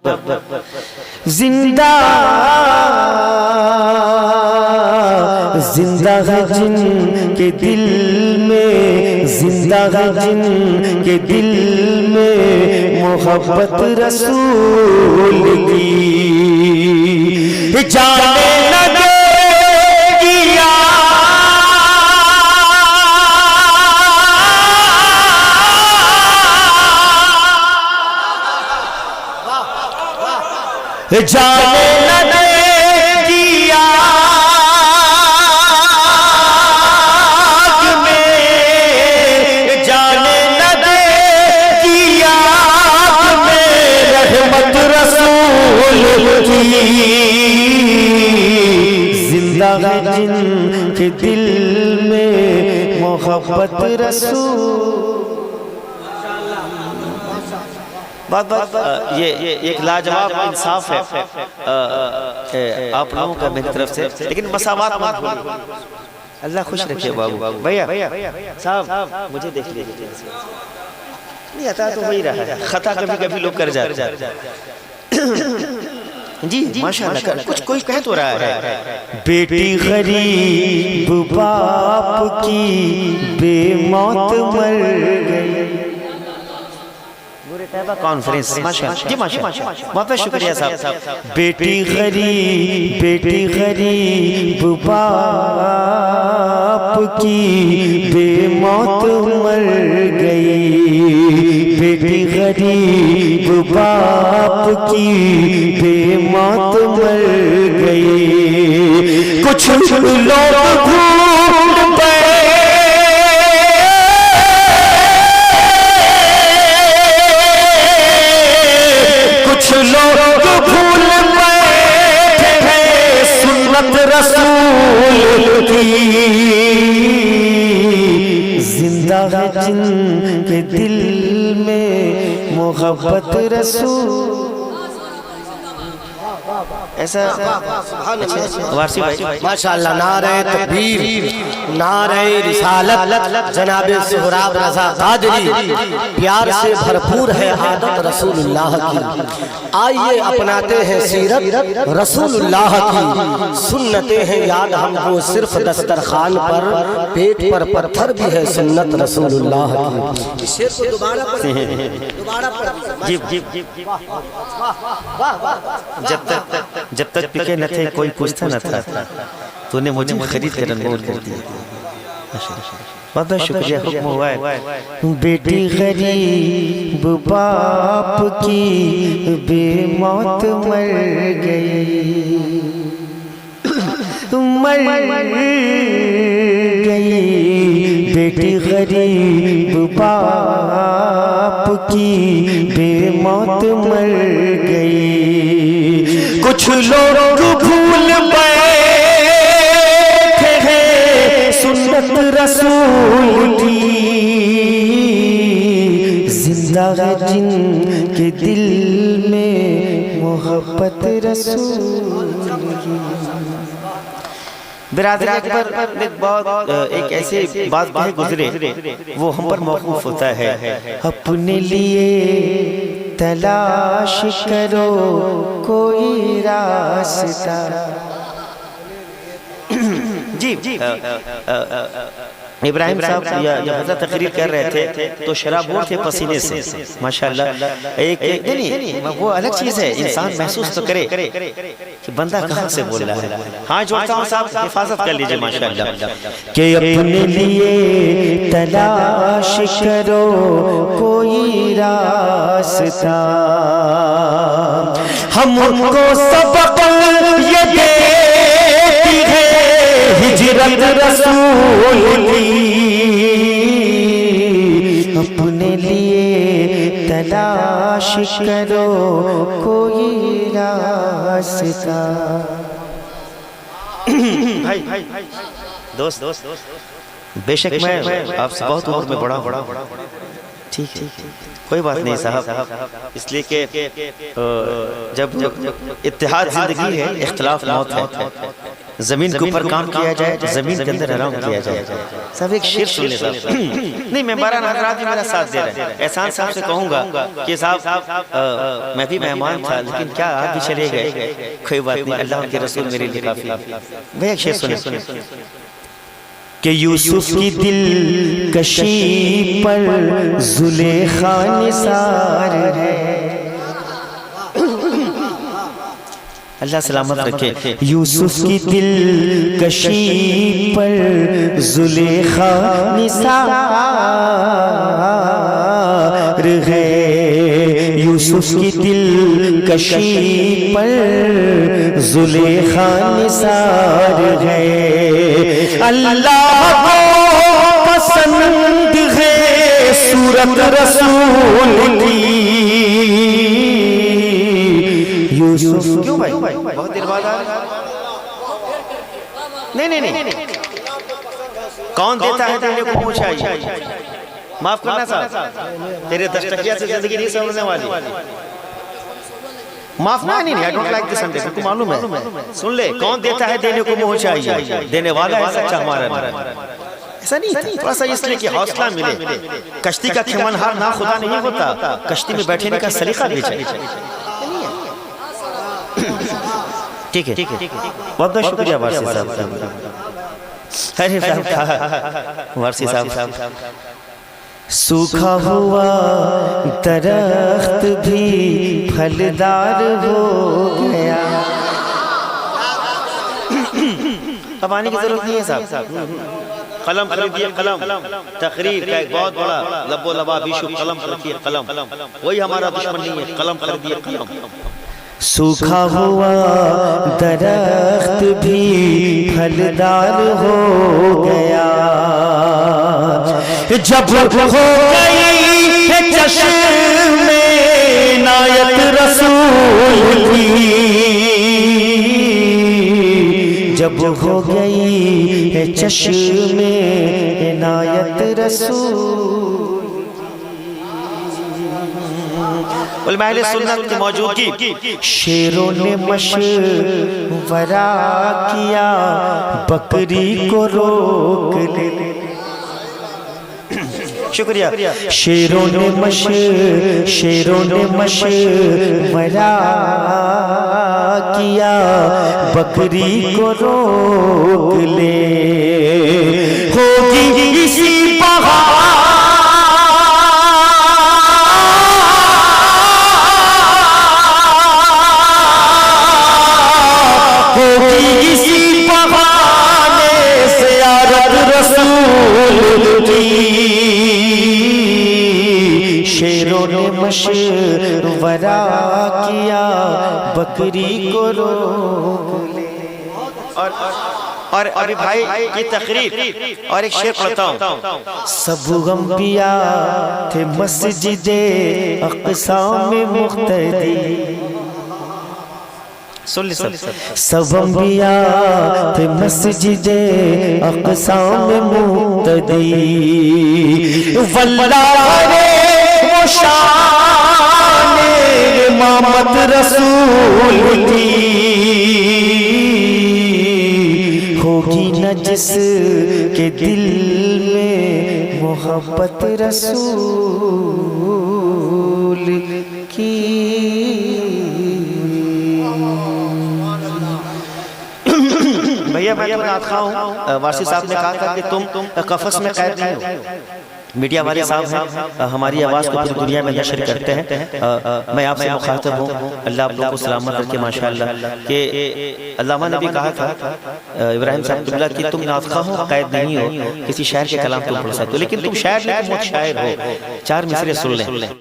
जिंदा जिंदा है जिन के दिल में, जिंदा है जिन के दिल में मोहब्बत रसूल की। जाने न देगी जाने न देगी आग में, जाने न देगी आग में रहमत रसूल की। जिंदा है जिनके दिल में मोहब्बत रसूल। बहुत ये एक लाजवाब इंसाफ है आप लोगों का मेरी तरफ से, लेकिन मसावात मत भूलिए। अल्लाह खुश रखे बाबू। भैया साहब मुझे देख लीजिए, नहीं आता तो वही रहा है, खता कभी कभी लोग कर जाते हैं जी माशाअल्लाह। कुछ कोई कह तो रहा है, बेटी गरीब बाप की बेमौत मर गई। कॉन्फ्रेंस माशाअल्लाह जी माशाअल्लाह, बहुत बहुत शुक्रिया साहब। बेटी गरीब बाप की बेमौत मर गई। बेटी गरीब बाप की बेमौत मर गई। कुछ लोग भूल गए, लोग भूल बैठे हैं सुन्नत रसूल की। जिंदा है जिनके दिल में मोहब्बत रसूल। ऐसा वारसी भाई माशाअल्लाह। नारे तकबीर, नारे रिसालत, जनाबे सोहराब रज़ा कादरी। प्यार से भरपूर है आदत रसूलुल्लाह की। आइए अपनाते हैं सीरत रसूलुल्लाह की। सुन्नते हैं याद हमको सिर्फ दस्तरखान पर, पेट पर पत्थर भी है सुन्नत रसूलुल्लाह की। शेर को दोबारा जी जी जी। जब तक पिके न थे कोई पूछता न था, तूने मुझे खरीद कर अनमोल कर दिया। बहुत बहुत शुक्रिया, हुक्म हुआ है। बेटी गरीब बाप की बेमौत मर गई, मर गई। बेटी गरीब बाप की बेमौत मर गई। कुछ लोग भूल बैठे हैं सुन्नत रसूल की। जिंदा है जिनके दिल में मोहब्बत रसूल की। बिरादरी अकबर एक ऐसी बात कहे गुजरे, वो हम पर मौकूफ होता है। अपने लिए तलाश करो कोई रास्ता। जी जी इब्राहिम साहब या तकरीर कर रहे थे तो शराबोर थे पसीने से माशाअल्लाह। एक नहीं वो अलग चीज है, इंसान महसूस तो करे कि बंदा कहाँ से बोल रहा है। हाँ जोड़ता हूँ साहब, हिफाजत कर लीजिए माशाअल्लाह। कि अपने लिए तलाश करो कोई रास्ता, हमको सबक ये देती है हिजरत रसूल की। अपने लिए तलाश करो कोई रास्ता। भाई दोस्त बेशक मैं आपसे बहुत उम्र में बड़ा ठीक है, कोई बात नहीं साहब, इसलिए कि जब इत्तेहाद जिंदगी है, इख्तिलाफ मौत है। जमीन के ऊपर काम किया जाए, जमीन के अंदर आराम किया जाए। सब एक शेर सुन ले साहब। नहीं मैं 12 हज़रात भी मेरा साथ दे रहे हैं। एहसान साहब से कहूँगा कि साहब मैं भी मेहमान था लेकिन क्या आप भी चले गए, कोई बात नहीं, अल्लाह के रसूल मेरे लिए काफी। भैया एक शेर सुने कि यूसुफ की दिल कशी पर जुलेखा निसार है। अल्लाह सलामत रखे। यूसुफ की दिल कशी पर जुलेखा निसार है। यूसुफ की दिल कशी पर जुलेखा निसार है। अल्लाह को पसंद है सूरत रसूल की। यूसुफ क्यों भाई बहुत देर बाद आ रहे? नहीं कौन देता है देने को पूछा? माफ करना साहब, तेरे 10 टकिया से जिंदगी नहीं समझने वाली। माफ ना, नहीं I don't like this Sunday, तुमको मालूम है। सुन ले, कौन देता है देने को मुंह चाहिए, देने वाला है सच्चा हमारा। ऐसा नहीं था, थोड़ा सा इसलिए कि हौसला मिले। कश्ती का खेमनहार ना खुदा नहीं होता, कश्ती में बैठने का सलीका भी चाहिए। ठीक है बहुत बहुत शुक्रिया वारसी साहब। वारसी साहब सूखा हुआ दरख्त भी फलदार हो गया। अब आने की जरूरत नहीं है साहब। कलम खरीदिए, कलम तकरीर का एक बहुत बड़ा लबो लबा विशु कलम खरीदिए, कलम वही हमारा दुश्मन नहीं है। कलम खरीदिए, कलम। सूखा हुआ दरख्त भी फलदार हो गया जब हो गई है चश्मे नायत रसूल की। जब हो गई है चश्मे नायत रसूल। उलमाए सुन्नत की मौजूदगी शेरों ने मशवरा किया बकरी को रोक ले। शुक्रिया। शेरों ने मशवरा किया बकरी को रोक ले। होगी इसी बहार शेरों ने मशवरा किया बकरी को रोक ले। और अभी भाई की तकरीर और एक शेर पढ़ता हूँ। सब अंबिया थे मस्जिदे अक़सा में मुक़्तदी। सब अंबिया थे मस्जिदे अक़सा में मुक़्तदी। वल्लाह वो शान इमामत रसूल की होगी न जिसके दिल में मोहब्बत रसूल की। भैया मैं तो नात खा हूँ। वारसी साहब ने कहा था कि तुम कफस में कैद नहीं हो। मीडिया वाले साहब हैं, हमारी आवाज़ को पूरी दुनिया में नशर करते हैं। मैं आपसे मुखातब हूँ, अल्लाह आप लोगों को सलामत रखे माशाअल्लाह। कि अल्लामा ने भी कहा था इब्राहिम साहब किबला कि तुम नाफ़क़ा हो, कैद नहीं हो, किसी शायर के कलाम तुम पढ़ सकते हो, लेकिन तुम शायर नहीं, तुम शायर हो। 4 मिसरे सुन लें।